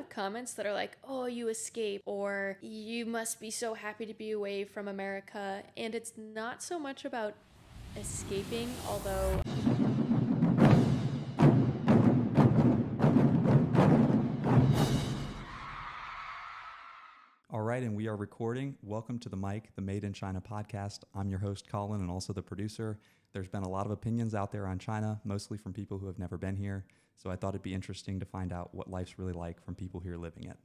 of comments that are like, oh, you escaped, or you must be so happy to be away from America. And it's not so much about escaping, although... All right, and we are recording. Welcome to the Mic, the Made in China podcast. I'm your host, Colin, and also the producer. There's been a lot of opinions out there on China, mostly from people who have never been here. So I thought it'd be interesting to find out what life's really like from people here living it.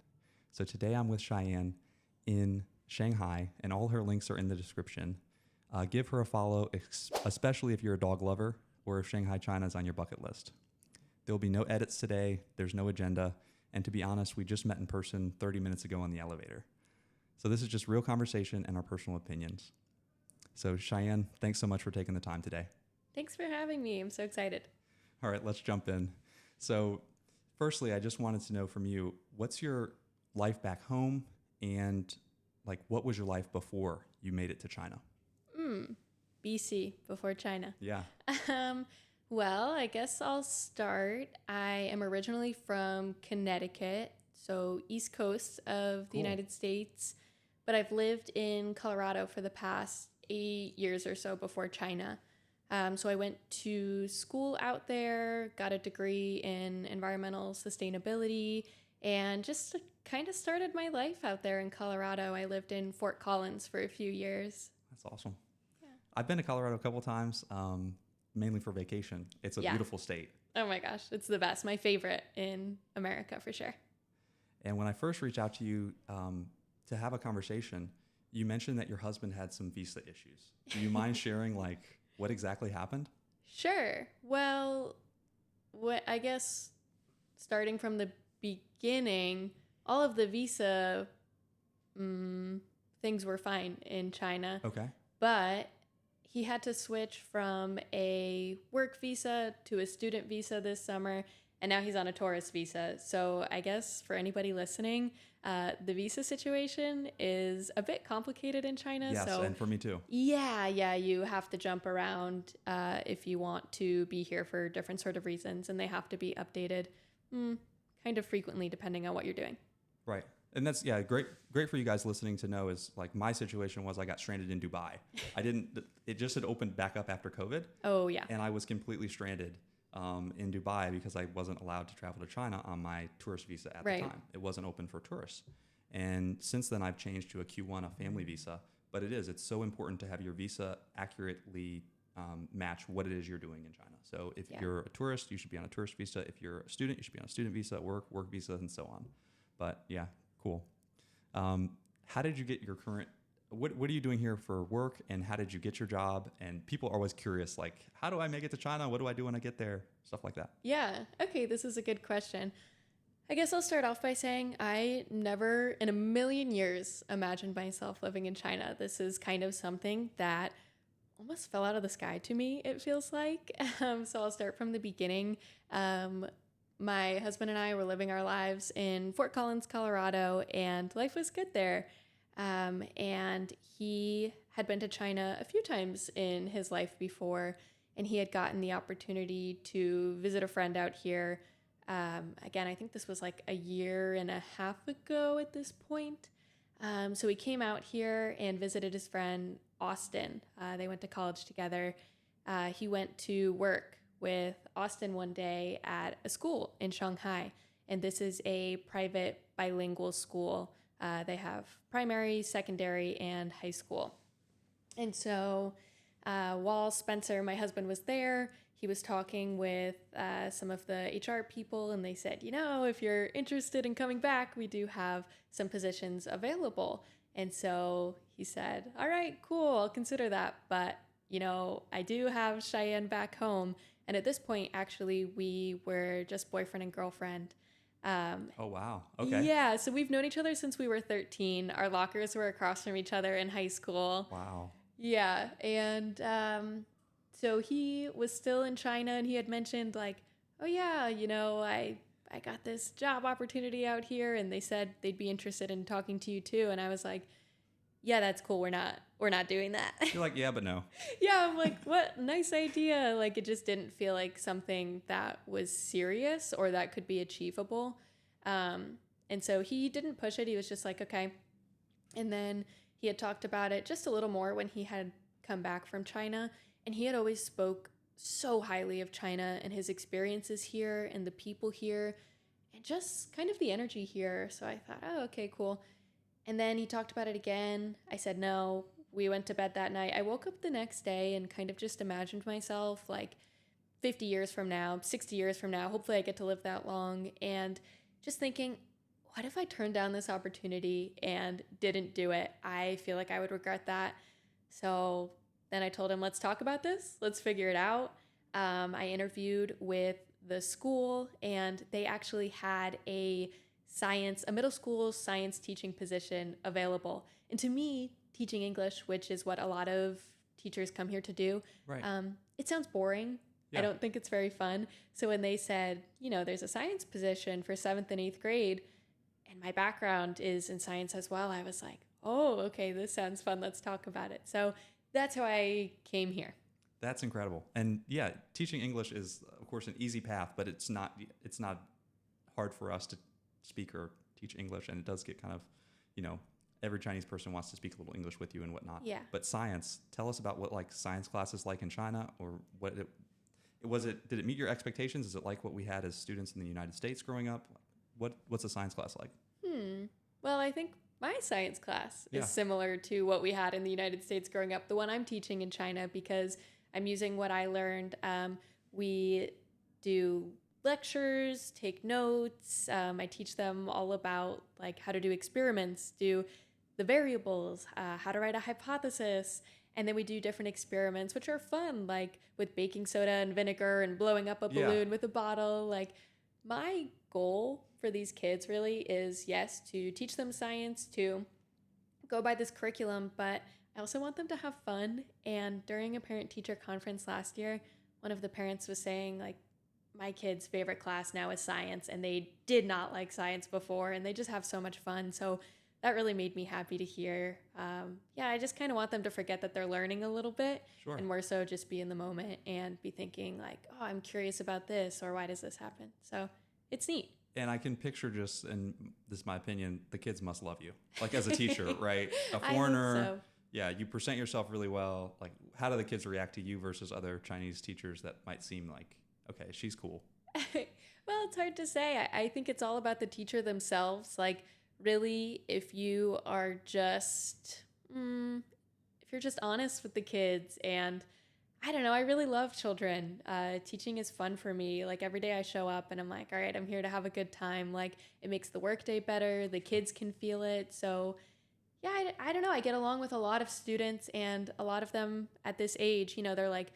So today I'm with Cheyenne in Shanghai, and all her links are in the description. Give her a follow, especially if you're a dog lover or if Shanghai, China is on your bucket list. There'll be no edits today. There's no agenda. And to be honest, we just met in person 30 minutes ago on the elevator. So this is just real conversation and our personal opinions. So Cheyenne, thanks so much for taking the time today. Thanks for having me. I'm so excited. All right, let's jump in. So firstly, I just wanted to know from you, what's your life back home, and like what was your life before you made it to China? BC, before China. Yeah. Well, I guess I'll start. I am originally from Connecticut, so East Coast of the United States, but I've lived in Colorado for the past 8 years or so before China. So I went to school out there, got a degree in environmental sustainability, and just kind of started my life out there in Colorado. I lived in Fort Collins for a few years. That's awesome. Yeah. I've been to Colorado a couple times, mainly for vacation. It's a beautiful state. Oh my gosh, it's the best. My favorite in America for sure. And when I first reached out to you to have a conversation, you mentioned that your husband had some visa issues. Do you mind sharing like what exactly happened? Sure. Well, I guess starting from the beginning, all of the visa things were fine in China. Okay. But he had to switch from a work visa to a student visa this summer, and now he's on a tourist visa. So I guess for anybody listening, the visa situation is a bit complicated in China. Yes, so, and for me too. Yeah, you have to jump around if you want to be here for different sort of reasons, and they have to be updated kind of frequently depending on what you're doing. Right. And that's, great for you guys listening to know is like my situation was I got stranded in Dubai. It just had opened back up after COVID. Oh, yeah. And I was completely stranded in Dubai because I wasn't allowed to travel to China on my tourist visa at the time. It wasn't open for tourists. And since then I've changed to a Q1, a family visa. But it's so important to have your visa accurately match what it is you're doing in China. So if you're a tourist, you should be on a tourist visa. If you're a student, you should be on a student visa, work visa, and so on. But yeah, cool. How did you get your current, what are you doing here for work, and how did you get your job? And people are always curious, like, how do I make it to China? What do I do when I get there? Stuff like that. Yeah. Okay. This is a good question. I guess I'll start off by saying I never in a million years imagined myself living in China. This is kind of something that almost fell out of the sky to me, it feels like. So I'll start from the beginning. My husband and I were living our lives in Fort Collins, Colorado, and life was good there. And he had been to China a few times in his life before, and he had gotten the opportunity to visit a friend out here. Again, I think this was like a year and a half ago at this point. So he came out here and visited his friend, Austin. They went to college together. He went to work with Austin one day at a school in Shanghai. And this is a private bilingual school. They have primary, secondary, and high school. And so while Spencer, my husband, was there, he was talking with some of the HR people, and they said, if you're interested in coming back, we do have some positions available. And so he said, all right, cool, I'll consider that. But, I do have Cheyenne back home. And at this point, actually, we were just boyfriend and girlfriend. Oh, wow. Okay. Yeah. So we've known each other since we were 13. Our lockers were across from each other in high school. Wow. Yeah. And so he was still in China, and he had mentioned like, oh, yeah, I got this job opportunity out here, and they said they'd be interested in talking to you, too. And I was like, yeah, that's cool. We're not doing that. You're like, yeah, but no. Yeah, I'm like, what nice idea. Like, it just didn't feel like something that was serious or that could be achievable. And so he didn't push it. He was just like, okay. And then he had talked about it just a little more when he had come back from China. And he had always spoke so highly of China and his experiences here and the people here and just kind of the energy here. So I thought, oh, okay, cool. And then he talked about it again. I said no. We went to bed that night. I woke up the next day and kind of just imagined myself like 50 years from now, 60 years from now. Hopefully I get to live that long. And just thinking, what if I turned down this opportunity and didn't do it? I feel like I would regret that. So then I told him, let's talk about this. Let's figure it out. I interviewed with the school, and they actually had a middle school science teaching position available. And to me, teaching English, which is what a lot of teachers come here to do, Right. it sounds boring. Yeah. I don't think it's very fun. So when they said, there's a science position for 7th and 8th grade, and my background is in science as well, I was like, oh, okay, this sounds fun. Let's talk about it. So that's how I came here. That's incredible. And yeah, teaching English is, of course, an easy path, but it's not hard for us to speak or teach English. And it does get kind of, every Chinese person wants to speak a little English with you and whatnot. Yeah. But science, tell us about what like science class is like in China, or what did it meet your expectations? Is it like what we had as students in the United States growing up? What's a science class like? Well, I think my science class Yeah. is similar to what we had in the United States growing up, the one I'm teaching in China, because I'm using what I learned. We do lectures, take notes. I teach them all about like how to do experiments, do the variables, how to write a hypothesis. And then we do different experiments, which are fun, like with baking soda and vinegar and blowing up a balloon with a bottle. Like my goal for these kids really is, yes, to teach them science, to go by this curriculum, but I also want them to have fun. And during a parent-teacher conference last year, one of the parents was saying, like, my kid's favorite class now is science, and they did not like science before, and they just have so much fun. So that really made me happy to hear. I just kind of want them to forget that they're learning a little bit, Sure. and more so just be in the moment and be thinking like, oh, I'm curious about this, or why does this happen? So it's neat. And I can picture just, and this is my opinion, the kids must love you, like as a teacher, right? A foreigner. I hope so. Yeah, you present yourself really well. Like, how do the kids react to you versus other Chinese teachers that might seem like, okay, she's cool? Well, it's hard to say. I think it's all about the teacher themselves. Like, really, if you are just, if you're just honest with the kids, and I don't know, I really love children. Teaching is fun for me. Like, every day I show up and I'm like, all right, I'm here to have a good time. Like, it makes the workday better. The kids can feel it. So yeah, I don't know. I get along with a lot of students, and a lot of them at this age, they're like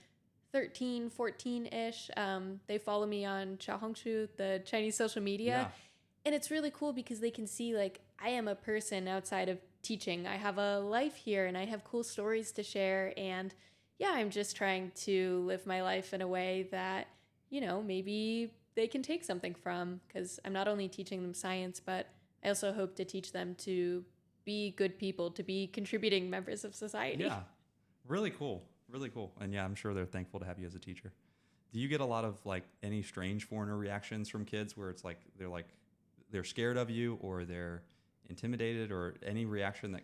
13, 14-ish. They follow me on Xiaohongshu, the Chinese social media. Yeah. And it's really cool because they can see, like, I am a person outside of teaching. I have a life here, and I have cool stories to share. And yeah, I'm just trying to live my life in a way that, maybe they can take something from, because I'm not only teaching them science, but I also hope to teach them to be good people, to be contributing members of society. Yeah, really cool. Really cool. And yeah, I'm sure they're thankful to have you as a teacher. Do you get a lot of like any strange foreigner reactions from kids where it's like they're scared of you, or they're intimidated, or any reaction that,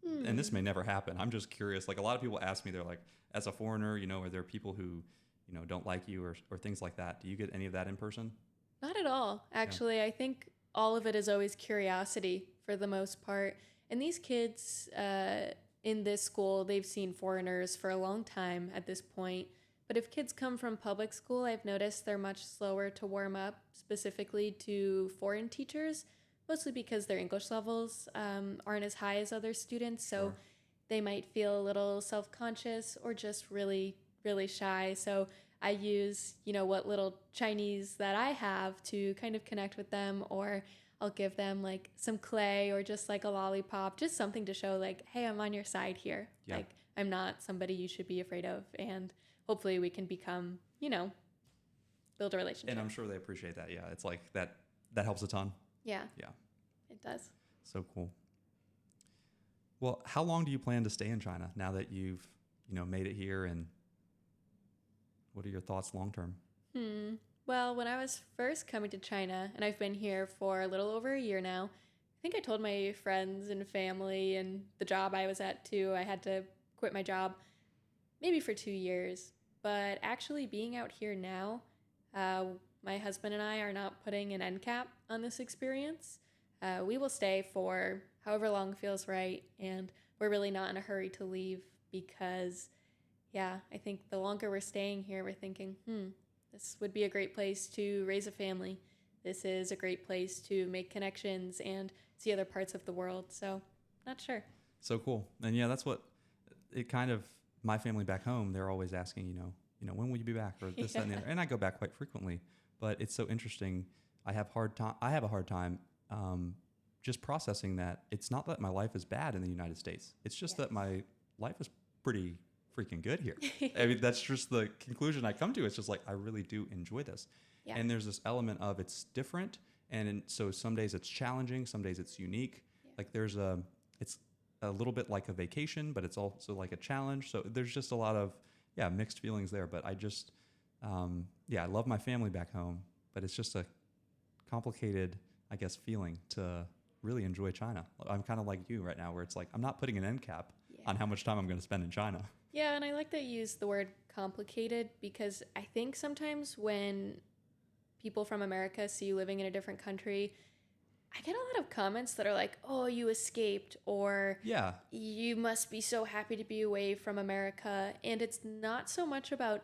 and this may never happen. I'm just curious. Like, a lot of people ask me, they're like, as a foreigner, are there people who, don't like you, or things like that? Do you get any of that in person? Not at all. Actually, yeah. I think all of it is always curiosity for the most part. And these kids in this school, they've seen foreigners for a long time at this point. But if kids come from public school, I've noticed they're much slower to warm up, specifically to foreign teachers, mostly because their English levels aren't as high as other students. So Sure. They might feel a little self-conscious or just really, really shy. So I use, what little Chinese that I have to kind of connect with them, or I'll give them like some clay or just like a lollipop, just something to show like, hey, I'm on your side here. Yeah. Like, I'm not somebody you should be afraid of. And hopefully we can become, build a relationship. And I'm sure they appreciate that. Yeah, it's like that helps a ton. Yeah. Yeah. It does. So cool. Well, how long do you plan to stay in China now that you've, made it here, and what are your thoughts long term? Well, when I was first coming to China, and I've been here for a little over a year now, I think I told my friends and family and the job I was at too, I had to quit my job maybe for 2 years. But actually, being out here now, uh, my husband and I are not putting an end cap on this experience. We will stay for however long feels right, and we're really not in a hurry to leave because, yeah, I think the longer we're staying here, we're thinking, this would be a great place to raise a family. This is a great place to make connections and see other parts of the world. So, not sure. So cool. And yeah, that's what it kind of, my family back home, they're always asking, when will you be back, or this, that, and the other. And I go back quite frequently, but it's so interesting. I have a hard time just processing that it's not that my life is bad in the United States. It's just that my life is pretty freaking good here. I mean, that's just the conclusion I come to. It's just like, I really do enjoy this. Yeah. And there's this element of it's different. So some days it's challenging, some days it's unique. Yeah. Like it's a little bit like a vacation, but it's also like a challenge. So there's just a lot of, mixed feelings there. But I just, I love my family back home, but it's just a complicated, I guess, feeling to really enjoy China. I'm kind of like you right now, where it's like, I'm not putting an end cap on how much time I'm going to spend in China. Yeah, and I like that you use the word complicated because I think sometimes when people from America see you living in a different country, I get a lot of comments that are like, oh, you escaped, or you must be so happy to be away from America. And it's not so much about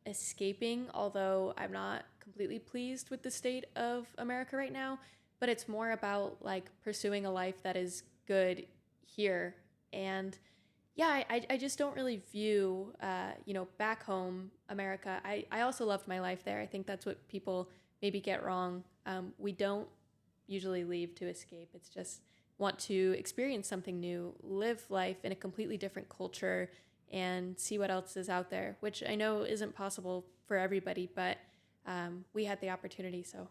escaping, although I'm not completely pleased with the state of America right now, but it's more about like pursuing a life that is good here. And yeah, I just don't really view, back home, America. I also loved my life there. I think that's what people maybe get wrong. We don't usually leave to escape. It's just want to experience something new, live life in a completely different culture, and see what else is out there, which I know isn't possible for everybody, but we had the opportunity. So,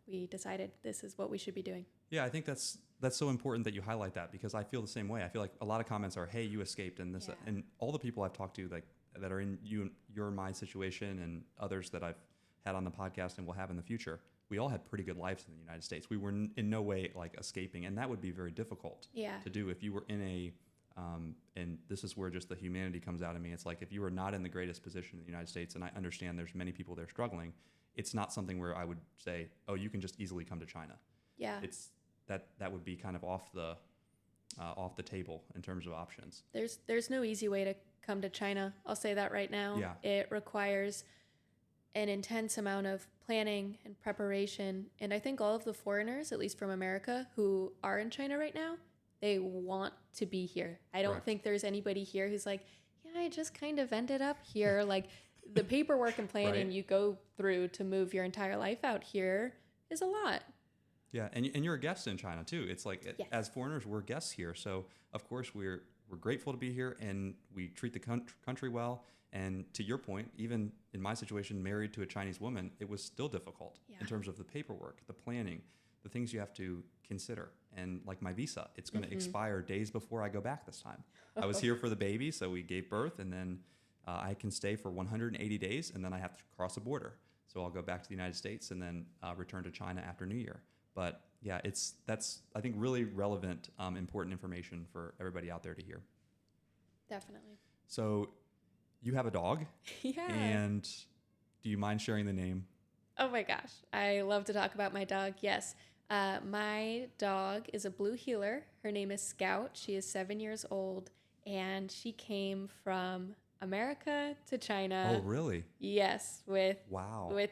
we decided this is what we should be doing. Yeah, I think that's so important that you highlight that, because I feel the same way. I feel like a lot of comments are, "Hey, you escaped," and this, and all the people I've talked to that are in your my situation, and others that I've had on the podcast and will have in the future, we all had pretty good lives in the United States. We were in no way like escaping, and that would be very difficult to do if you were in a. And this is where just the humanity comes out of me. It's like, if you are not in the greatest position in the United States, and I understand there's many people there struggling, it's not something where I would say, "Oh, you can just easily come to China." Yeah, it's that would be kind of off the table in terms of options. There's no easy way to come to China. I'll say that right now. Yeah. It requires an intense amount of planning and preparation. And I think all of the foreigners, at least from America, who are in China right now, they want to be here. I don't think there's anybody here who's like, I just kind of ended up here. Like, the paperwork and planning you go through to move your entire life out here is a lot. Yeah, and you're a guest in China too. It's like, as foreigners, we're guests here. So of course we're grateful to be here, and we treat the country well. And to your point, even in my situation, married to a Chinese woman, it was still difficult in terms of the paperwork, the planning, the things you have to consider. And like my visa, it's going to expire days before I go back this time. I was here for the baby, so we gave birth, and then I can stay for 180 days, and then I have to cross a border. So I'll go back to the United States and then return to China after New Year. But yeah, that's I think really relevant, important information for everybody out there to hear. Definitely. So you have a dog. Yeah. And do you mind sharing the name? Oh my gosh. I love to talk about my dog. Yes. My dog is a blue heeler. Her name is Scout. She is 7 years old, and she came from America to China. Oh, really? Yes, with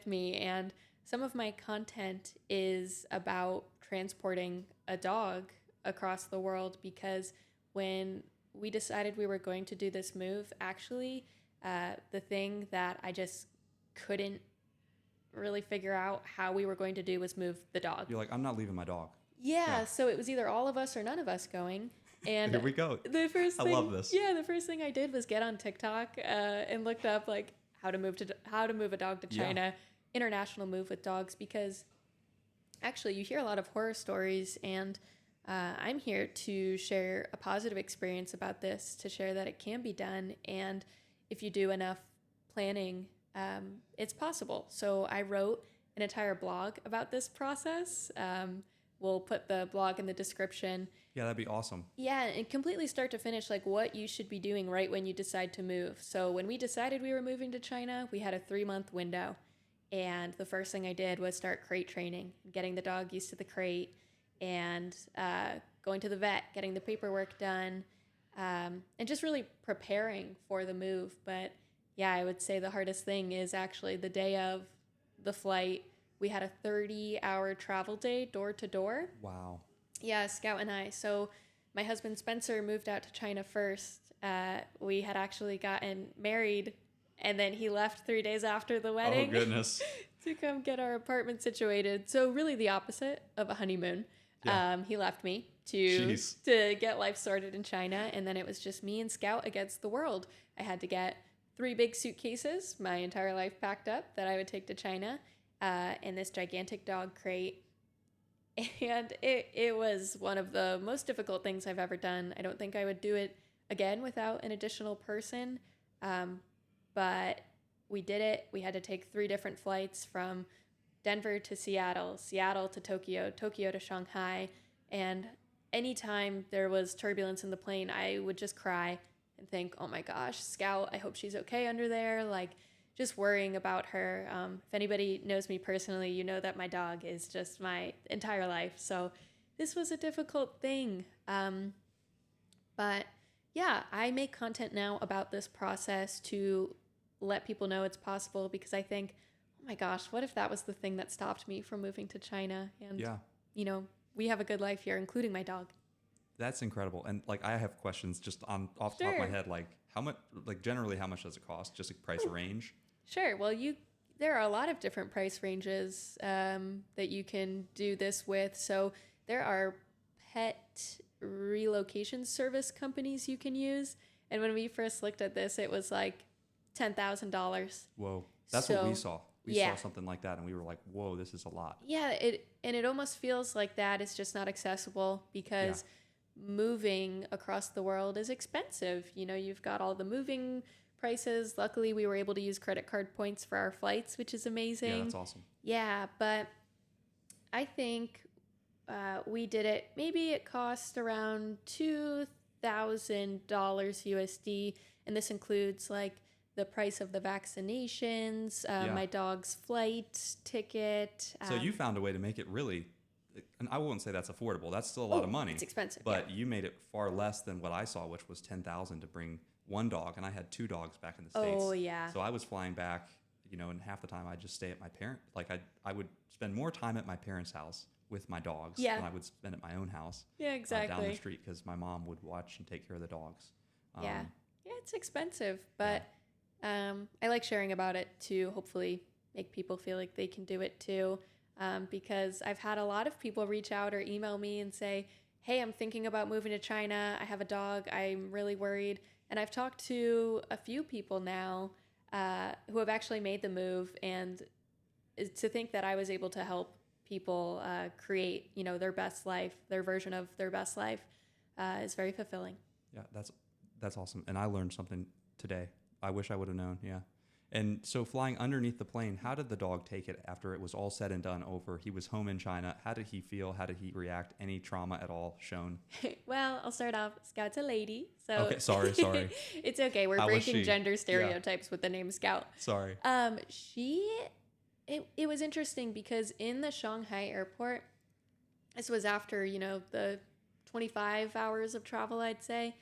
me. And some of my content is about transporting a dog across the world, because when we decided we were going to do this move, actually, the thing that I just couldn't really figure out how we were going to do was move the dog. You're like, I'm not leaving my dog. Yeah, so it was either all of us or none of us going. And here we go. I love this. Yeah, the first thing I did was get on TikTok and looked up like how to move a dog to China, international move with dogs, because actually you hear a lot of horror stories, and I'm here to share a positive experience about this, to share that it can be done, and if you do enough planning it's possible. So I wrote an entire blog about this process. We'll put the blog in the description. Yeah, that'd be awesome. Yeah, and completely start to finish, like what you should be doing right when you decide to move. So when we decided we were moving to China, we had a 3-month window. And the first thing I did was start crate training, getting the dog used to the crate, and going to the vet, getting the paperwork done, and just really preparing for the move. But yeah, I would say the hardest thing is actually the day of the flight. We had a 30-hour travel day, door to door. Wow. Yeah, Scout and I. So my husband Spencer moved out to China first. We had actually gotten married, and then he left 3 days after the wedding. Oh, goodness. To come get our apartment situated. So really the opposite of a honeymoon. Yeah. He left me to get life sorted in China, and then it was just me and Scout against the world. I had to get 3 big suitcases, my entire life packed up, that I would take to China, and this gigantic dog crate. And it was one of the most difficult things I've ever done. I don't think I would do it again without an additional person. But we did it. We had to take 3 different flights from Denver to Seattle, Seattle to Tokyo, Tokyo to Shanghai. And anytime there was turbulence in the plane, I would just cry and think, oh my gosh, Scout, I hope she's okay under there. Like, just worrying about her. If anybody knows me personally, you know that my dog is just my entire life. So this was a difficult thing. But yeah, I make content now about this process to let people know it's possible, because I think, oh my gosh, what if that was the thing that stopped me from moving to China? And, you know, we have a good life here, including my dog. That's incredible. And like, I have questions just off the top of my head, like how much, like generally how much does it cost? Just a price range? Sure. Well, there are a lot of different price ranges that you can do this with. So there are pet relocation service companies you can use. And when we first looked at this, it was like $10,000. Whoa. That's what we saw. We saw something like that and we were like, whoa, this is a lot. Yeah. It almost feels like that is just not accessible, because moving across the world is expensive. You know, you've got all the moving prices. Luckily, we were able to use credit card points for our flights, which is amazing. Yeah, that's awesome. Yeah, but I think we did it. Maybe it cost around $2,000 USD, and this includes like the price of the vaccinations, my dog's flight ticket. So you found a way to make it really, and I wouldn't say that's affordable. That's still a lot of money. It's expensive, but you made it far less than what I saw, which was $10,000 to bring one dog, and I had 2 dogs back in the States. Oh, yeah. So I was flying back, you know, and half the time I'd just stay at my parent. Like I would spend more time at my parents' house with my dogs than I would spend at my own house. Yeah, exactly. Down the street, because my mom would watch and take care of the dogs. Yeah, it's expensive, but I like sharing about it to hopefully make people feel like they can do it too. Because I've had a lot of people reach out or email me and say, hey, I'm thinking about moving to China. I have a dog. I'm really worried. And I've talked to a few people now who have actually made the move, and to think that I was able to help people create, you know, their best life, their version of their best life, is very fulfilling. Yeah, that's awesome. And I learned something today. I wish I would have known. Yeah. And so flying underneath the plane, how did the dog take it after it was all said and done over? He was home in China. How did he feel? How did he react? Any trauma at all shown? Well, I'll start off. Scout's a lady. So okay, sorry. It's okay. We're breaking gender stereotypes with the name Scout. Sorry. It was interesting because in the Shanghai airport, this was after, you know, the 25 hours of travel, I'd say.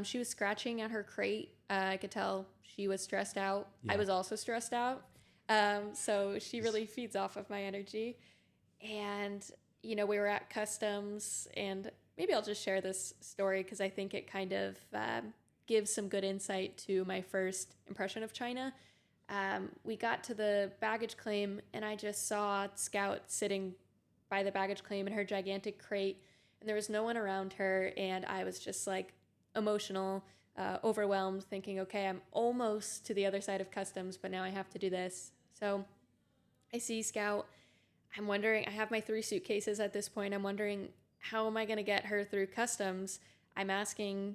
She was scratching at her crate. I could tell she was stressed out. Yeah. I was also stressed out. So she really feeds off of my energy. And, you know, we were at customs, and maybe I'll just share this story because I think it kind of gives some good insight to my first impression of China. We got to the baggage claim, and I just saw Scout sitting by the baggage claim in her gigantic crate, and there was no one around her, and I was just like emotional, overwhelmed, thinking, okay, I'm almost to the other side of customs, but now I have to do this. So I see Scout. I'm wondering, I have my 3 suitcases at this point. I'm wondering, how am I going to get her through customs? I'm asking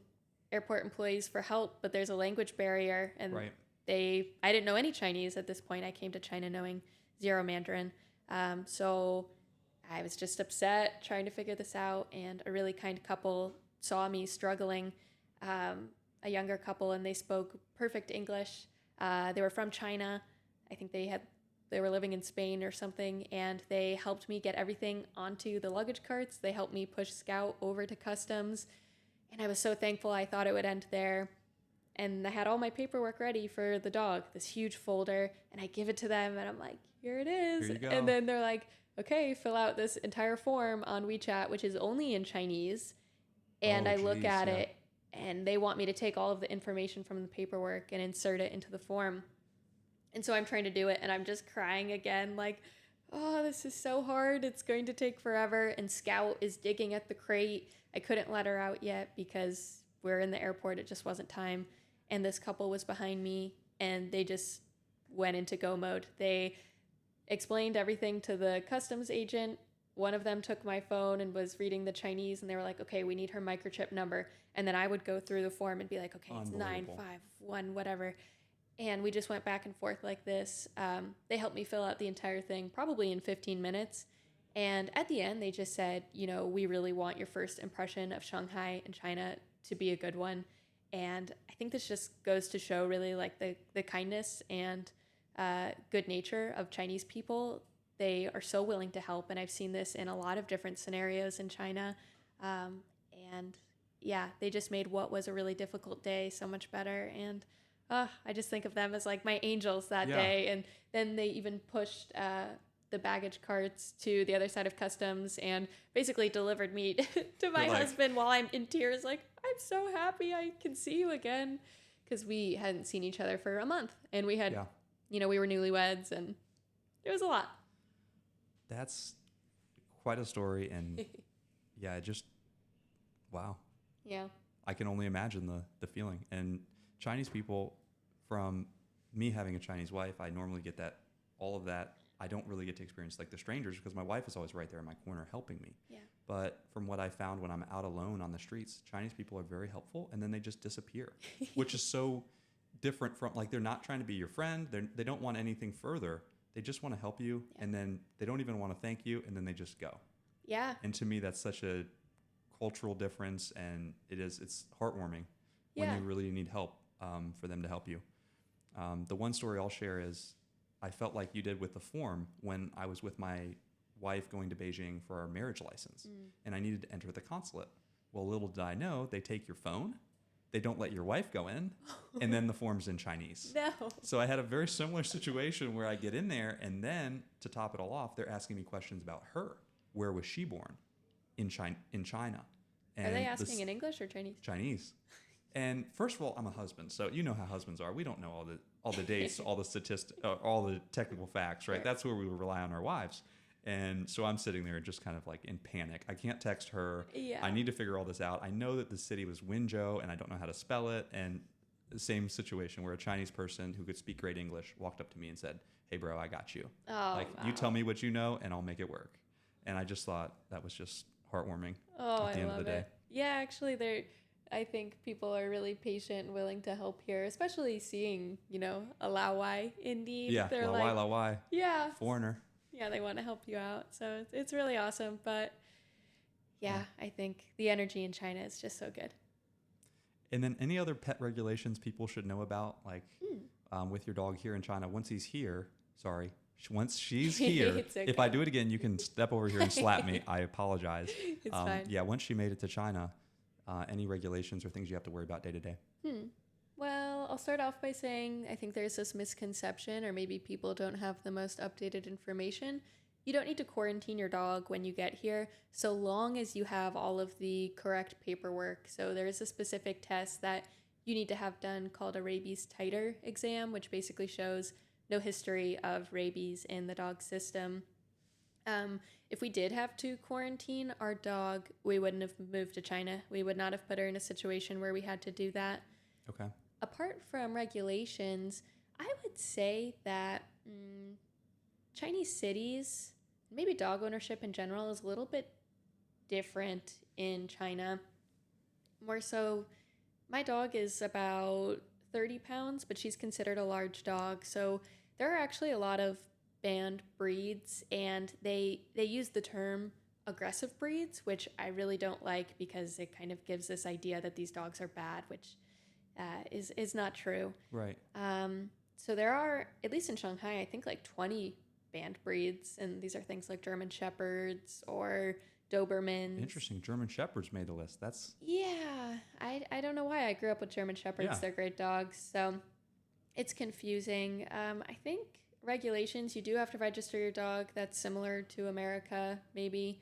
airport employees for help, but there's a language barrier, and I didn't know any Chinese at this point. I came to China knowing zero Mandarin. So I was just upset trying to figure this out. And a really kind couple saw me struggling, a younger couple, and they spoke perfect English. They were from China. I think they were living in Spain or something, and they helped me get everything onto the luggage carts. They helped me push Scout over to customs, and I was so thankful. I thought it would end there. And I had all my paperwork ready for the dog, this huge folder, and I give it to them, and I'm like, here it is. Here you go. And then they're like, okay, fill out this entire form on WeChat, which is only in Chinese. And I look at it, and they want me to take all of the information from the paperwork and insert it into the form. And so I'm trying to do it, and I'm just crying again, like, oh, this is so hard. It's going to take forever. And Scout is digging at the crate. I couldn't let her out yet because we're in the airport. It just wasn't time. And this couple was behind me, and they just went into go mode. They explained everything to the customs agent. One of them took my phone and was reading the Chinese, and they were like, okay, we need her microchip number. And then I would go through the form and be like, okay, it's 951, whatever. And we just went back and forth like this. They helped me fill out the entire thing probably in 15 minutes. And at the end, they just said, we really want your first impression of Shanghai and China to be a good one. And I think this just goes to show really like the kindness and good nature of Chinese people. They are so willing to help. And I've seen this in a lot of different scenarios in China. And yeah, they just made what was a really difficult day so much better. And I just think of them as like my angels that day. And then they even pushed the baggage carts to the other side of customs and basically delivered me to my husband while I'm in tears. Like, I'm so happy I can see you again. Because we hadn't seen each other for a month. And we had, we were newlyweds, and it was a lot. That's quite a story. And yeah, just, wow. Yeah. I can only imagine the feeling. And Chinese people, from me having a Chinese wife, I normally get all of that. I don't really get to experience like the strangers because my wife is always right there in my corner helping me. Yeah. But from what I found when I'm out alone on the streets, Chinese people are very helpful, and then they just disappear, which is so different from, like, they're not trying to be your friend. They don't want anything further. They just want to help you, and then they don't even want to thank you, and then they just go. Yeah. And to me, that's such a cultural difference, and it's heartwarming when you really need help for them to help you. The one story I'll share is I felt like you did with the form when I was with my wife going to Beijing for our marriage license, and I needed to enter the consulate. Well, little did I know, they take your phone, they don't let your wife go in, and then the form's in Chinese. No. So I had a very similar situation where I get in there, and then to top it all off, they're asking me questions about her. Where was she born? In China. And are they asking in English or Chinese? Chinese. And first of all, I'm a husband, so you know how husbands are. We don't know all the dates, all the statistics, all the technical facts, right? Sure. That's where we rely on our wives. And so I'm sitting there just kind of like in panic. I can't text her. Yeah. I need to figure all this out. I know that the city was Wenzhou, and I don't know how to spell it. And the same situation where a Chinese person who could speak great English walked up to me and said, "Hey, bro, I got you. You tell me what you know, and I'll make it work." And I just thought that was just heartwarming at the end of the day. Yeah, actually, I think people are really patient and willing to help here, especially seeing, a Lao-Wai in need. Yeah, Lao-Wai. Yeah. Foreigner. Yeah, they want to help you out. So it's really awesome. But yeah, I think the energy in China is just so good. And then any other pet regulations people should know about, like with your dog here in China, once she's here, okay. If I do it again, you can step over here and slap me. I apologize. It's fine. Yeah, once she made it to China, any regulations or things you have to worry about day to day? Well, I'll start off by saying I think there's this misconception, or maybe people don't have the most updated information. You don't need to quarantine your dog when you get here, so long as you have all of the correct paperwork. So there's a specific test that you need to have done called a rabies titer exam, which basically shows no history of rabies in the dog's system. If we did have to quarantine our dog, we wouldn't have moved to China. We would not have put her in a situation where we had to do that. Okay. Apart from regulations, I would say that Chinese cities, maybe dog ownership in general, is a little bit different in China. More so, my dog is about 30 pounds, but she's considered a large dog. So there are actually a lot of banned breeds, and they use the term aggressive breeds, which I really don't like because it kind of gives this idea that these dogs are bad, which is not true. Right. So there are, at least in Shanghai, I think like 20 banned breeds, and these are things like German Shepherds or Dobermans. Interesting. German Shepherds made the list. That's Yeah, I don't know why. I grew up with German Shepherds. Yeah. They're great dogs, so it's confusing. I think regulations, you do have to register your dog. That's similar to America, maybe.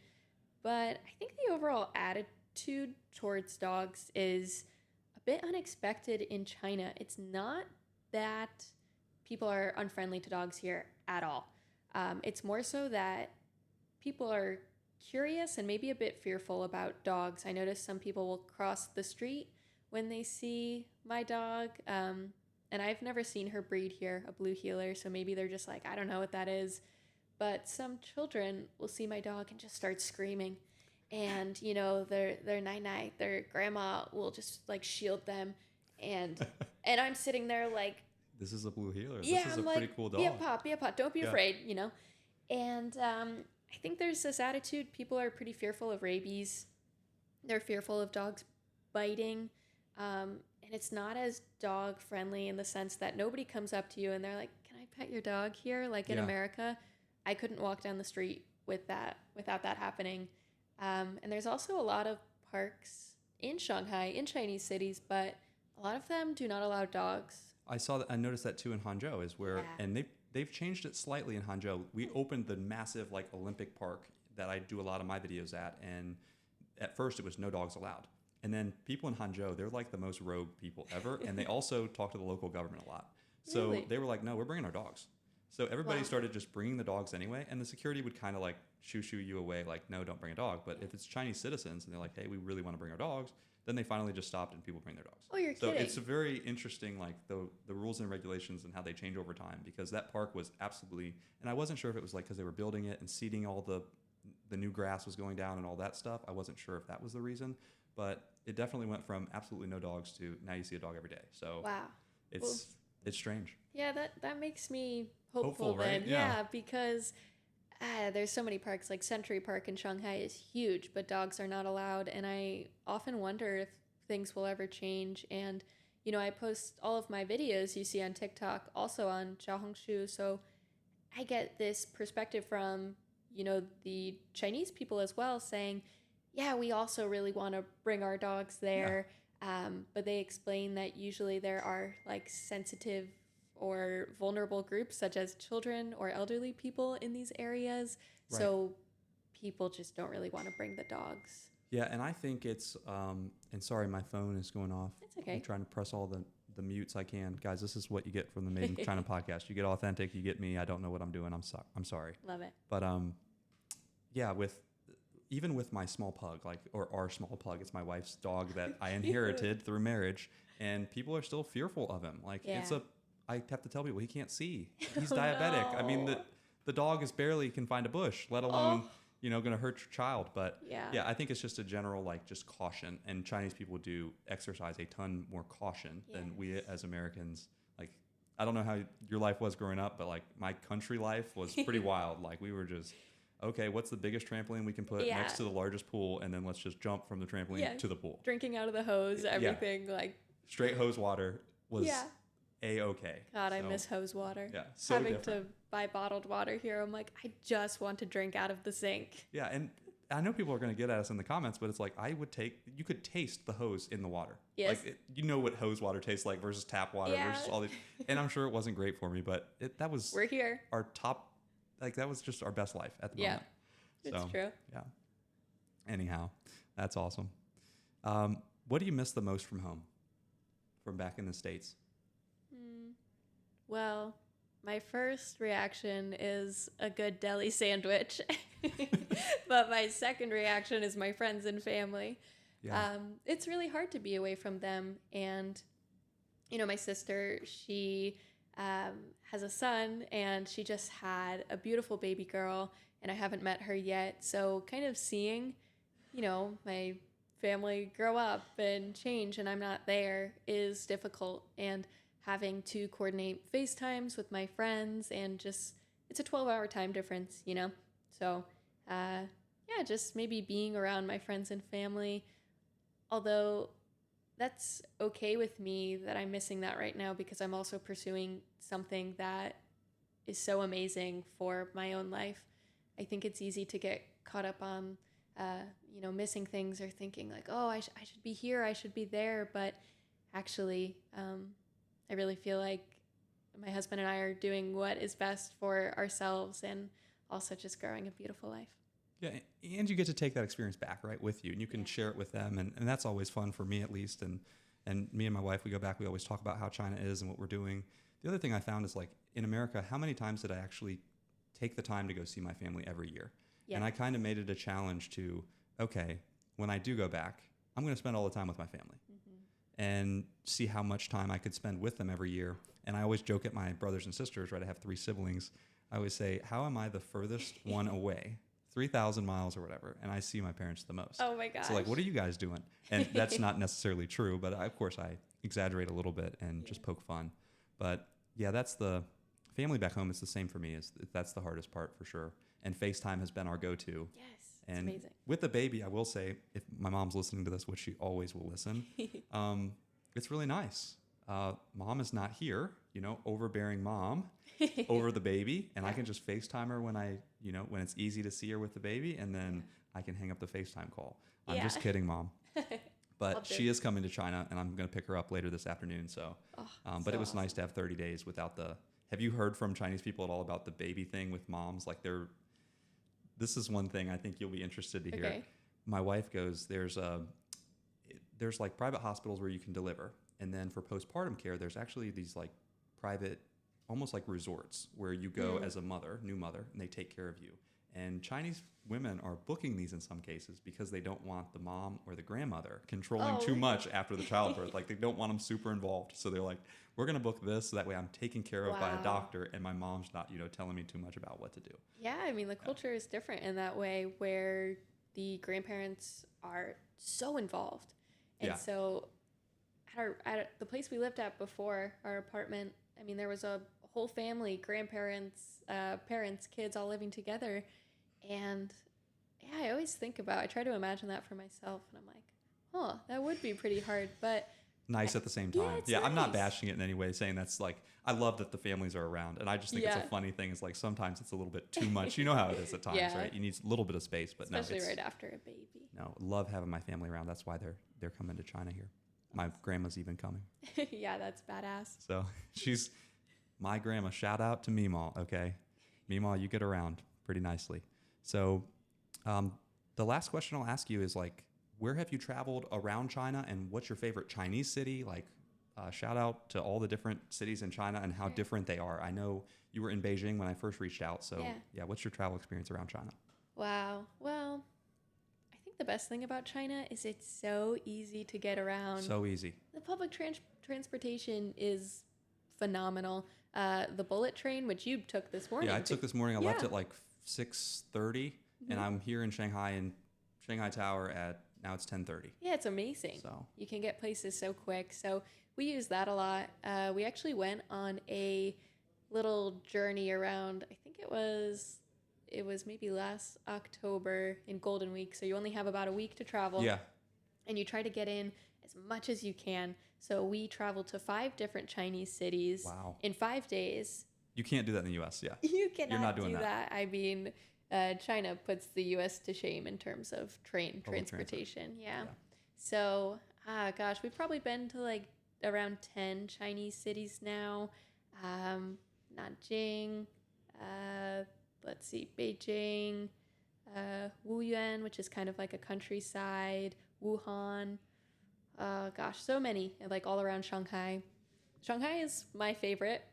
But I think the overall attitude towards dogs is a bit unexpected in China. It's not that people are unfriendly to dogs here at all. It's more so that people are curious and maybe a bit fearful about dogs. I notice some people will cross the street when they see my dog. And I've never seen her breed here, a blue heeler, so maybe they're just like, I don't know what that is. But some children will see my dog and just start screaming. And, you know, their nai-nai, their grandma will just like shield them. And I'm sitting there like, this is a blue heeler. yeah, This is I'm a like, pretty cool dog. be a pot, don't be Yeah. afraid, you know. And I think there's this attitude, people are pretty fearful of rabies. They're fearful of dogs biting. And it's not as dog friendly in the sense that nobody comes up to you and they're like, can I pet your dog here? Like in Yeah. America, I couldn't walk down the street without that happening. And there's also a lot of parks in Shanghai, in Chinese cities, but a lot of them do not allow dogs. I noticed that too in Hangzhou is where, Yeah. and they've changed it slightly in Hangzhou. We opened the massive like Olympic park that I do a lot of my videos at, and at first it was no dogs allowed. And then people in Hangzhou, they're like the most rogue people ever, and they also talk to the local government a lot. So Really? they were like, no, we're bringing our dogs. So everybody Wow. started just bringing the dogs anyway, and the security would kind of like shoo you away, like, no, don't bring a dog. But if it's Chinese citizens and they're like, hey, we really want to bring our dogs, then they finally just stopped and people bring their dogs. Oh, you're So kidding. it's a very interesting, like the rules and regulations and how they change over time, because that park was absolutely, and I wasn't sure if it was like because they were building it and seeding all the new grass was going down and all that stuff. I wasn't sure if that was the reason, but it definitely went from absolutely no dogs to now you see a dog every day. So Wow. it's strange. Yeah, that makes me hopeful, Hopeful, right? then. Yeah. Because there's so many parks. Like Century Park in Shanghai is huge, but dogs are not allowed. And I often wonder if things will ever change. And, you know, I post all of my videos you see on TikTok, also on Xiaohongshu. So I get this perspective from, you know, the Chinese people as well saying, yeah, we also really want to bring our dogs there. But they explain that usually there are like sensitive or vulnerable groups such as children or elderly people in these areas. Right. So people just don't really want to bring the dogs. Yeah, and I think it's, and sorry, my phone is going off. It's okay. I'm trying to press all the mutes I can. Guys, this is what you get from the Made in China podcast. You get authentic, you get me. I don't know what I'm doing. I'm sorry. Love it. But yeah, even with my small pug, or our small pug, it's my wife's dog that I inherited through marriage, and people are still fearful of him. Like I have to tell people he can't see. He's diabetic. No. I mean, the dog is barely can find a bush, let alone going to hurt your child. But yeah, I think it's just a general just caution. And Chinese people do exercise a ton more caution than we as Americans. Like, I don't know how your life was growing up, but like my country life was pretty wild. Like we were just, okay, what's the biggest trampoline we can put next to the largest pool, and then let's just jump from the trampoline to the pool. Drinking out of the hose, everything like straight hose water was A-okay. God, I miss hose water. Yeah, so having different. to buy bottled water here, I'm like, I just want to drink out of the sink. Yeah, and I know people are going to get at us in the comments, but it's like you could taste the hose in the water. Yes. Like you know what hose water tastes like versus tap water versus all these. And I'm sure it wasn't great for me, but that was we're here. Our top, that was just our best life at the moment. It's true. Yeah. Anyhow, that's awesome. What do you miss the most from home, from back in the States? Well, my first reaction is a good deli sandwich. But my second reaction is my friends and family. Yeah. It's really hard to be away from them. And, you know, my sister, she has a son, and she just had a beautiful baby girl, and I haven't met her yet. So kind of seeing, you know, my family grow up and change and I'm not there is difficult. And having to coordinate FaceTimes with my friends and just, it's a 12-hour time difference, you know? So, yeah, just maybe being around my friends and family. Although that's okay with me that I'm missing that right now because I'm also pursuing something that is so amazing for my own life. I think it's easy to get caught up on, missing things or thinking like, oh, I should be here, I should be there. But actually, I really feel like my husband and I are doing what is best for ourselves and also just growing a beautiful life. Yeah, and you get to take that experience back, right, with you, and you can share it with them, and that's always fun for me at least, and me and my wife, we go back, we always talk about how China is and what we're doing. The other thing I found is, like, in America, how many times did I actually take the time to go see my family every year? Yeah. And I kind of made it a challenge to, okay, when I do go back, I'm going to spend all the time with my family and see how much time I could spend with them every year. And I always joke at my brothers and sisters, right, I have 3 siblings, I always say, how am I the furthest one away? 3,000 miles or whatever, and I see my parents the most. Oh my gosh. So, like, what are you guys doing? And that's not necessarily true, but of course I exaggerate a little bit and just poke fun. But yeah, that's the family back home. It's the same for me. That's the hardest part for sure. And FaceTime has been our go-to. Yes, it's and amazing. With the baby, I will say, if my mom's listening to this, which she always will listen, it's really nice. Mom is not here, overbearing mom over the baby, and I can just FaceTime her when it's easy to see her with the baby, and then I can hang up the FaceTime call. I'm just kidding, Mom. But she is coming to China, and I'm going to pick her up later this afternoon. So, but it was nice to have 30 days without the. Have you heard from Chinese people at all about the baby thing with moms? Like this is one thing I think you'll be interested to hear. Okay. My wife goes, there's like private hospitals where you can deliver. And then for postpartum care, there's actually these like private, almost like resorts where you go as a new mother, and they take care of you. And Chinese women are booking these in some cases because they don't want the mom or the grandmother controlling too much after the childbirth. Like, they don't want them super involved. So they're like, we're going to book this so that way I'm taken care of by a doctor and my mom's not, telling me too much about what to do. Yeah, I mean, the culture is different in that way where the grandparents are so involved. And so at the place we lived at before, our apartment, I mean, there was a whole family, grandparents, parents, kids all living together. And yeah, I always I try to imagine that for myself. And I'm like, oh, that would be pretty hard, but nice at the same time. Yeah, nice. I'm not bashing it in any way, saying that's like, I love that the families are around. And I just think it's a funny thing. It's like, sometimes it's a little bit too much. You know how it is at times, right? You need a little bit of space, but especially right after a baby. No, love having my family around. That's why they're coming to China here. My grandma's even coming. Yeah, that's badass. So she's my grandma. Shout out to Meemaw, okay? Meemaw, you get around pretty nicely. So the last question I'll ask you is, like, where have you traveled around China, and what's your favorite Chinese city? Like, shout out to all the different cities in China and how different they are. I know you were in Beijing when I first reached out. So yeah, what's your travel experience around China? Wow. Well, I think the best thing about China is it's so easy to get around. So easy. The public transportation is phenomenal. The bullet train, which you took this morning. Yeah, I took this morning. I left at like 6:30, and I'm here in Shanghai Tower at now it's 10:30. Yeah, it's amazing. So you can get places so quick. So we use that a lot. We actually went on a little journey around. I think it was maybe last October in Golden Week. So you only have about a week to travel. Yeah. And you try to get in as much as you can. So we traveled to 5 different Chinese cities in 5 days. You can't do that in the U.S., yeah. You cannot You're not doing do that. I mean, China puts the U.S. to shame in terms of transportation. Yeah. So, gosh, we've probably been to like around 10 Chinese cities now. Nanjing, let's see, Beijing, Wuyuan, which is kind of like a countryside, Wuhan. Gosh, so many, like all around Shanghai. Shanghai is my favorite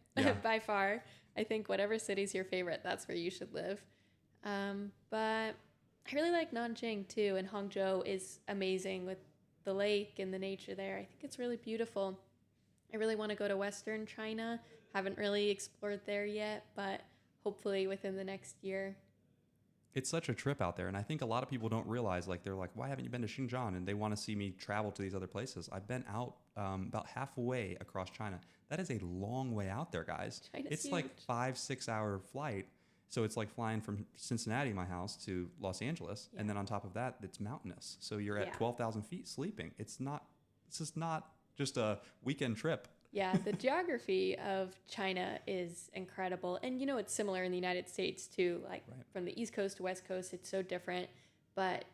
by far. I think whatever city's your favorite, that's where you should live. But I really like Nanjing too, and Hangzhou is amazing with the lake and the nature there. I think it's really beautiful. I really want to go to Western China. Haven't really explored there yet, but hopefully within the next year. It's such a trip out there, and I think a lot of people don't realize, like, they're like, why haven't you been to Xinjiang? And they want to see me travel to these other places. I've been out about halfway across China. That is a long way out there, guys. China's It's huge. like 5-6 hour flight. So it's like flying from Cincinnati, my house, to Los Angeles. Yeah. And then on top of that, it's mountainous. So you're at Yeah. 12,000 feet sleeping. This is not just a weekend trip. Yeah, the geography of China is incredible. And it's similar in the United States too. Like Right. from the East Coast to West Coast, it's so different. But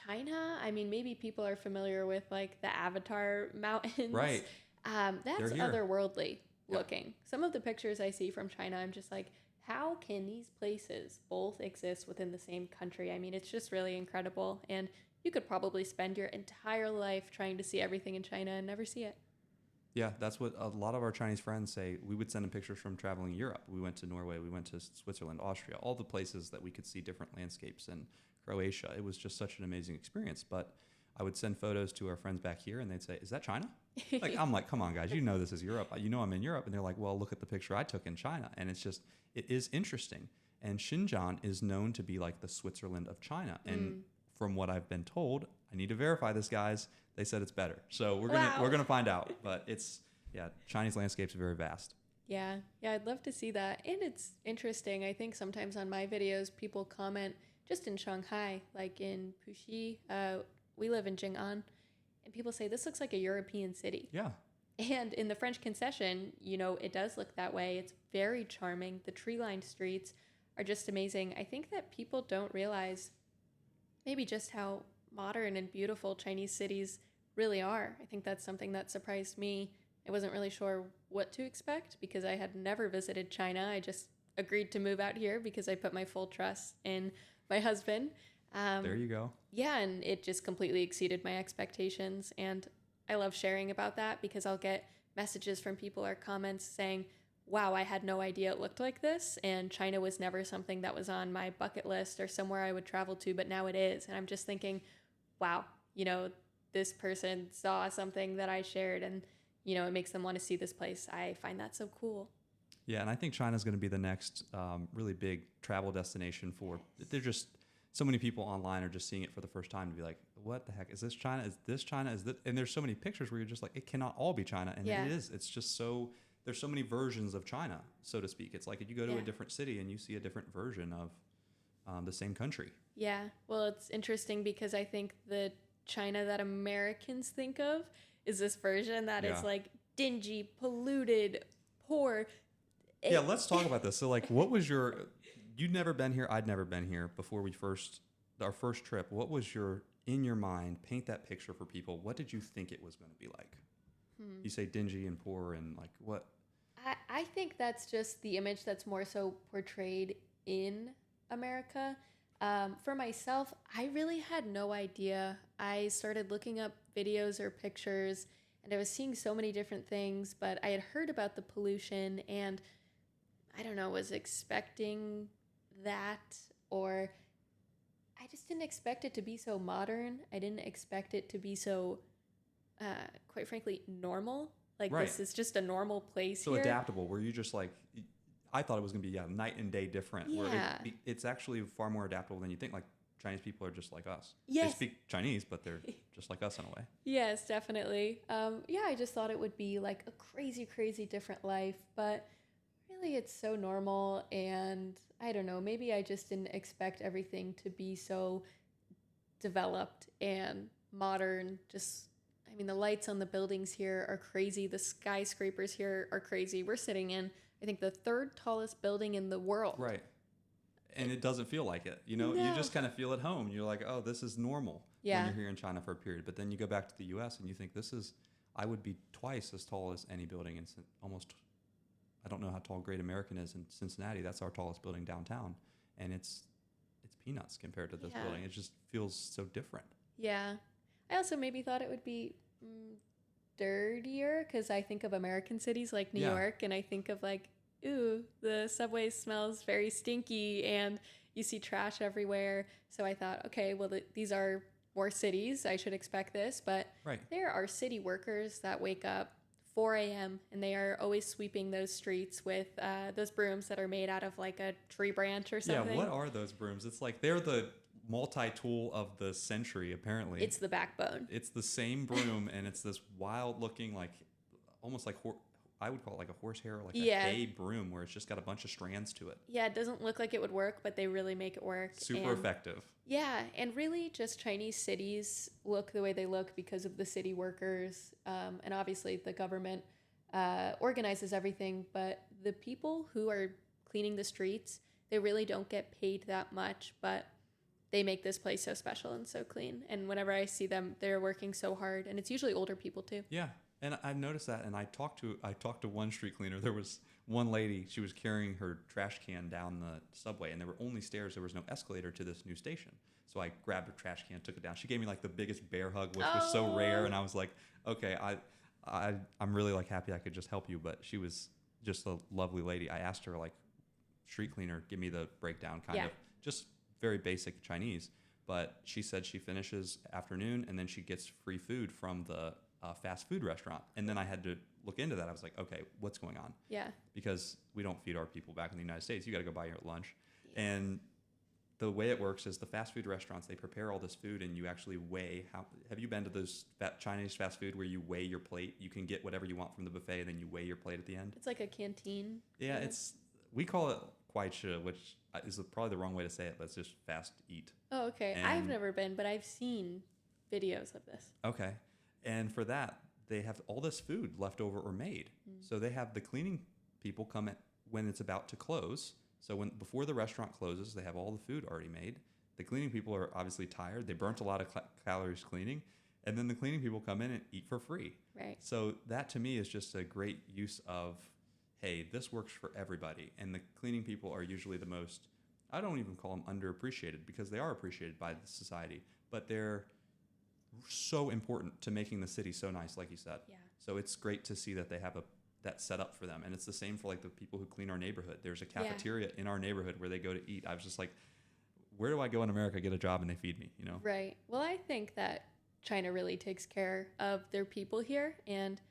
China, I mean, maybe people are familiar with like the Avatar Mountains. Right. That's They're here. otherworldly Yeah. looking. Some of the pictures I see from China, I'm just like, how can these places both exist within the same country? I mean, it's just really incredible. And you could probably spend your entire life trying to see everything in China and never see it. Yeah, that's what a lot of our Chinese friends say. We would send them pictures from traveling Europe. We went to Norway, we went to Switzerland, Austria, all the places that we could see different landscapes, and Croatia. It was just such an amazing experience. But I would send photos to our friends back here and they'd say, "Is that China?" I'm like, "Come on, guys, you know this is Europe. You know I'm in Europe." And they're like, "Well, look at the picture I took in China." And it is interesting. And Xinjiang is known to be like the Switzerland of China. And from what I've been told, I need to verify this, guys. They said it's better. So we're gonna find out. But Chinese landscapes are very vast. Yeah, I'd love to see that. And it's interesting. I think sometimes on my videos, people comment just in Shanghai, like in Puxi. We live in Jing'an, and people say this looks like a European city. Yeah. And in the French concession, it does look that way. It's very charming. The tree-lined streets are just amazing. I think that people don't realize maybe just how modern and beautiful Chinese cities really are. I think that's something that surprised me. I wasn't really sure what to expect because I had never visited China. I just agreed to move out here because I put my full trust in my husband. There you go. Yeah, and it just completely exceeded my expectations. And I love sharing about that because I'll get messages from people or comments saying, "Wow, I had no idea it looked like this." And China was never something that was on my bucket list or somewhere I would travel to, but now it is. And I'm just thinking, wow, this person saw something that I shared and, it makes them want to see this place. I find that so cool. Yeah, and I think China's going to be the next really big travel destination for. There's just so many people online are just seeing it for the first time to be like, "What the heck is this China? Is this China? Is this?" And there's so many pictures where you're just like, it cannot all be China, and Yeah. it is. It's just so there's so many versions of China, so to speak. It's like if you go to a different city and you see a different version of the same country. Yeah, well, it's interesting because I think the China that Americans think of is this version that is like dingy, polluted, poor. Yeah, let's talk about this. So like, what was you'd never been here, I'd never been here before our first trip. What was in your mind, paint that picture for people. What did you think it was going to be like? You say dingy and poor and like what? I think that's just the image that's more so portrayed in America. For myself, I really had no idea. I started looking up videos or pictures and I was seeing so many different things, but I had heard about the pollution and I don't know, was expecting that, or I just didn't expect it to be so modern. I didn't expect it to be so, quite frankly, normal. Like this is just a normal place so here. adaptable. Were you just like, I thought it was going to be night and day different. Yeah. Where it's actually far more adaptable than you think. Like Chinese people are just like us. Yes. They speak Chinese, but they're just like us in a way. Yes, definitely. I just thought it would be like a crazy, crazy different life, but really it's so normal. And I don't know, maybe I just didn't expect everything to be so developed and modern. The lights on the buildings here are crazy. The skyscrapers here are crazy. We're sitting in, I think, the third tallest building in the world. Right. And it doesn't feel like it. You just kind of feel at home. You're like, oh, this is normal when you're here in China for a period. But then you go back to the U.S. and you think I would be twice as tall as any building in almost, I don't know how tall Great American is in Cincinnati. That's our tallest building downtown. And it's peanuts compared to this building. It just feels so different. Yeah. I also maybe thought it would be dirtier because I think of American cities like New York and I think of like, ooh, the subway smells very stinky and you see trash everywhere. So I thought, okay, well, these are more cities. I should expect this. But there are city workers that wake up 4 a.m. and they are always sweeping those streets with those brooms that are made out of like a tree branch or something. Yeah, what are those brooms? It's like they're the multi-tool of the century, apparently. It's the backbone. It's the same broom and it's this wild looking, like almost like I would call it like a horsehair, like a Yeah. hay broom where it's just got a bunch of strands to it. Yeah, it doesn't look like it would work, but they really make it work. Super effective. Yeah, and really just Chinese cities look the way they look because of the city workers. And obviously the government organizes everything, but the people who are cleaning the streets, they really don't get paid that much, but they make this place so special and so clean. And whenever I see them, they're working so hard, and it's usually older people too. Yeah. And I've noticed that, and I talked to one street cleaner. There was one lady, she was carrying her trash can down the subway, and there were only stairs. There was no escalator to this new station. So I grabbed her trash can, took it down. She gave me like the biggest bear hug, which was so rare, and I was like, okay, I'm really like happy I could just help you. But she was just a lovely lady. I asked her, like, street cleaner, give me the breakdown, kind of just very basic Chinese. But she said she finishes afternoon, and then she gets free food from the fast food restaurant. And then I had to look into that. I was like, okay, what's going on? Yeah. Because we don't feed our people back in the United States. You got to go buy your lunch. Yeah. And the way it works is the fast food restaurants, they prepare all this food, and you actually weigh how. Have you been to those Chinese fast food where you weigh your plate? You can get whatever you want from the buffet, and then you weigh your plate at the end. It's like a canteen. Yeah, we call it kuaichi, which is probably the wrong way to say it, but it's just fast eat. Oh, okay. And I've never been, but I've seen videos of this. Okay. And for that, they have all this food left over or made. So they have the cleaning people come at when it's about to close. So before the restaurant closes, they have all the food already made. The cleaning people are obviously tired. They burnt a lot of calories cleaning. And then the cleaning people come in and eat for free. Right. So that to me is just a great use of, hey, this works for everybody. And the cleaning people are usually the most, I don't even call them underappreciated, because they are appreciated by the society, but they're so important to making the city so nice, like you said. Yeah. So it's great to see that they have that set up for them. And it's the same for like the people who clean our neighborhood. There's a cafeteria in our neighborhood where they go to eat. I was just like, where do I go in America, get a job, and they feed me, you know? Right. Well, I think that China really takes care of their people here, and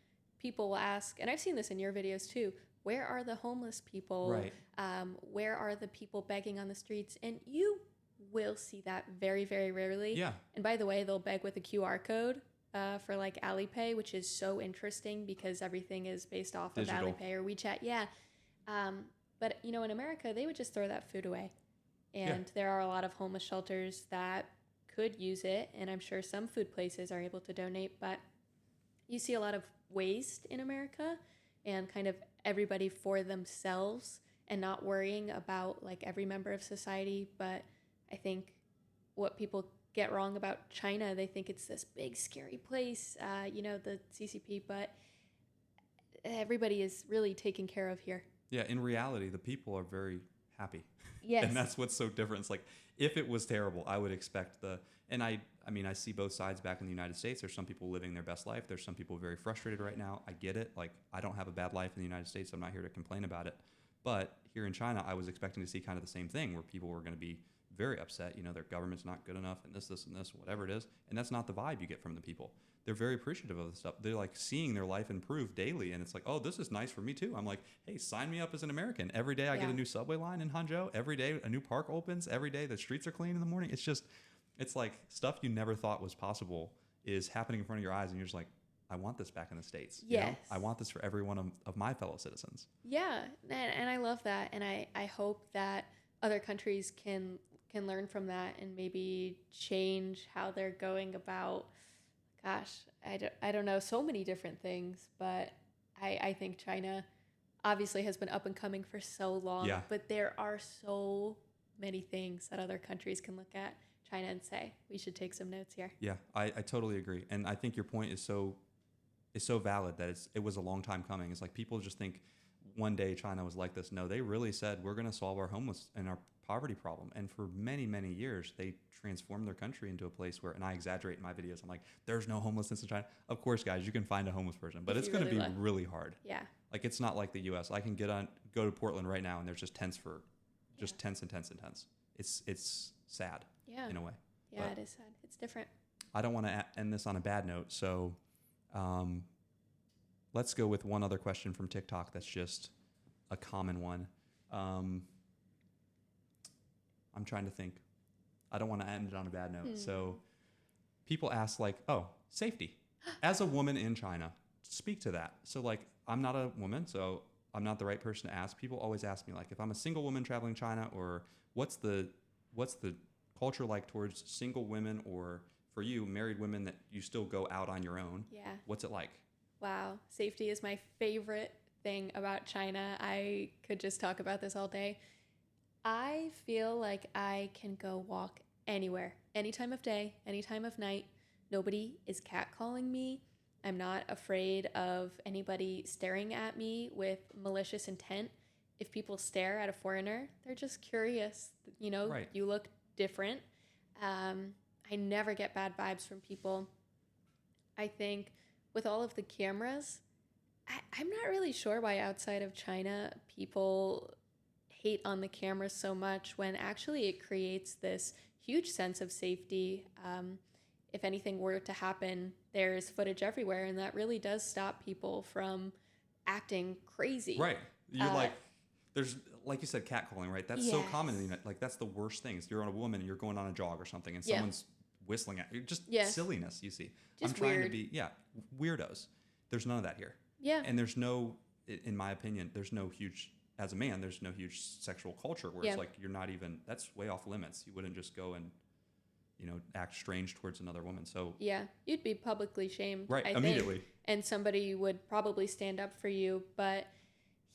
people will ask, and I've seen this in your videos too, where are the homeless people? Right. Where are the people begging on the streets? And you will see that very, very rarely. Yeah. And by the way, they'll beg with a QR code for like Alipay, which is so interesting because everything is based off Digital. of Alipay or WeChat. Yeah. But, you know, in America, they would just throw that food away. And there are a lot of homeless shelters that could use it. And I'm sure some food places are able to donate. But you see a lot of waste in America and kind of everybody for themselves and not worrying about like every member of society. But I think what people get wrong about China, they think it's this big, scary place, you know, the CCP, but everybody is really taken care of here. Yeah, in reality, the people are very happy. Yes. And that's what's so different. It's like, if it was terrible, I would expect I mean, I see both sides back in the United States. There's some people living their best life. There's some people very frustrated right now. I get it. Like, I don't have a bad life in the United States. I'm not here to complain about it. But here in China, I was expecting to see kind of the same thing where people were going to be very upset. You know, their government's not good enough and this, whatever it is. And that's not the vibe you get from the people. They're very appreciative of the stuff. They're like seeing their life improve daily. And it's like, oh, this is nice for me too. I'm like, hey, sign me up as an American. Every day I get a new subway line in Hangzhou. Every day a new park opens. Every day the streets are clean in the morning. It's like stuff you never thought was possible is happening in front of your eyes. And you're just like, I want this back in the States. Yes. You know? I want this for every one of my fellow citizens. Yeah. And I love that. And I hope that other countries can learn from that and maybe change how they're going about, gosh, I don't know, so many different things. But I think China obviously has been up and coming for so long. Yeah. But there are so many things that other countries can look at China and say, we should take some notes here. Yeah, I totally agree. And I think your point is so valid that it was a long time coming. It's like people just think one day China was like this. No, they really said, we're going to solve our homeless and our poverty problem. And for many, many years, they transformed their country into a place where, and I exaggerate in my videos, I'm like, there's no homelessness in China. Of course, guys, you can find a homeless person, but it's going to be really hard. Yeah. Like, it's not like the U.S. I can go to Portland right now, and there's just tents tents and tents and tents. It's sad in a way. Yeah, but it is sad. It's different. I don't want to end this on a bad note, so let's go with one other question from TikTok that's just a common one. I'm trying to think. I don't want to end it on a bad note. So people ask, like, oh, safety. As a woman in China, speak to that. So, like, I'm not a woman, so I'm not the right person to ask. People always ask me, like, if I'm a single woman traveling China, or what's the culture like towards single women, or for you, married women that you still go out on your own. Yeah. What's it like? Wow. Safety is my favorite thing about China. I could just talk about this all day. I feel like I can go walk anywhere, any time of day, any time of night. Nobody is catcalling me. I'm not afraid of anybody staring at me with malicious intent. If people stare at a foreigner, they're just curious. You know, Right. you look different. I never get bad vibes from people. I think with all of the cameras, I'm not really sure why outside of China people hate on the cameras so much when actually it creates this huge sense of safety. If anything were to happen, there's footage everywhere, and that really does stop people from acting crazy. Right. You're there's, like you said, catcalling, right? That's so common. Yes. Like, that's the worst thing. Is you're on a woman and you're going on a jog or something, and Yeah. someone's whistling at you. Just Yeah. silliness, you see. Just I'm trying weird. to be, weirdos. There's none of that here. Yeah. And there's no, in my opinion, there's no huge, as a man, there's no huge sexual culture where Yeah. it's like you're not even, that's way off limits. You wouldn't just go and, act strange towards another woman. So, Yeah. You'd be publicly shamed. right, I immediately. think, and somebody would probably stand up for you. But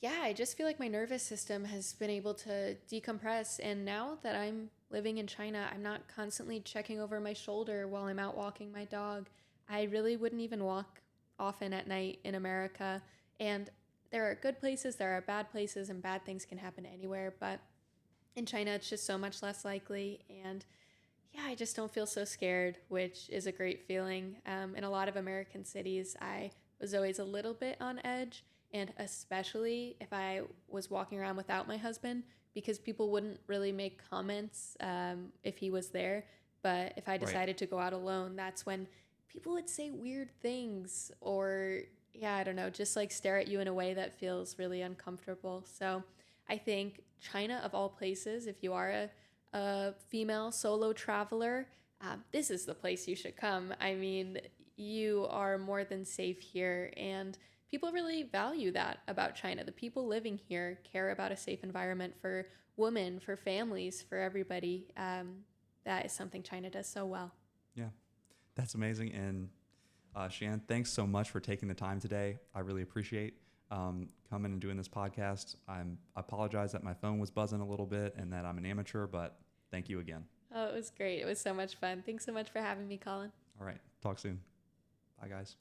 yeah, I just feel like my nervous system has been able to decompress. And now that I'm living in China, I'm not constantly checking over my shoulder while I'm out walking my dog. I really wouldn't even walk often at night in America. And there are good places, there are bad places, and bad things can happen anywhere. But in China, it's just so much less likely. And yeah, I just don't feel so scared, which is a great feeling. In a lot of American cities, I was always a little bit on edge, and especially if I was walking around without my husband, because people wouldn't really make comments if he was there. But if I decided to go out alone, that's when people would say weird things, or, yeah, I don't know, just like stare at you in a way that feels really uncomfortable. So I think China, of all places, if you are a female solo traveler, this is the place you should come. I mean, you are more than safe here, and people really value that about China. The people living here care about a safe environment for women, for families, for everybody. That is something China does so well. Yeah, that's amazing. And Shan, thanks so much for taking the time today. I really appreciate coming and doing this podcast. I apologize that my phone was buzzing a little bit and that I'm an amateur, but thank you again. Oh, it was great. It was so much fun. Thanks so much for having me, Colin. All right. Talk soon. Bye, guys.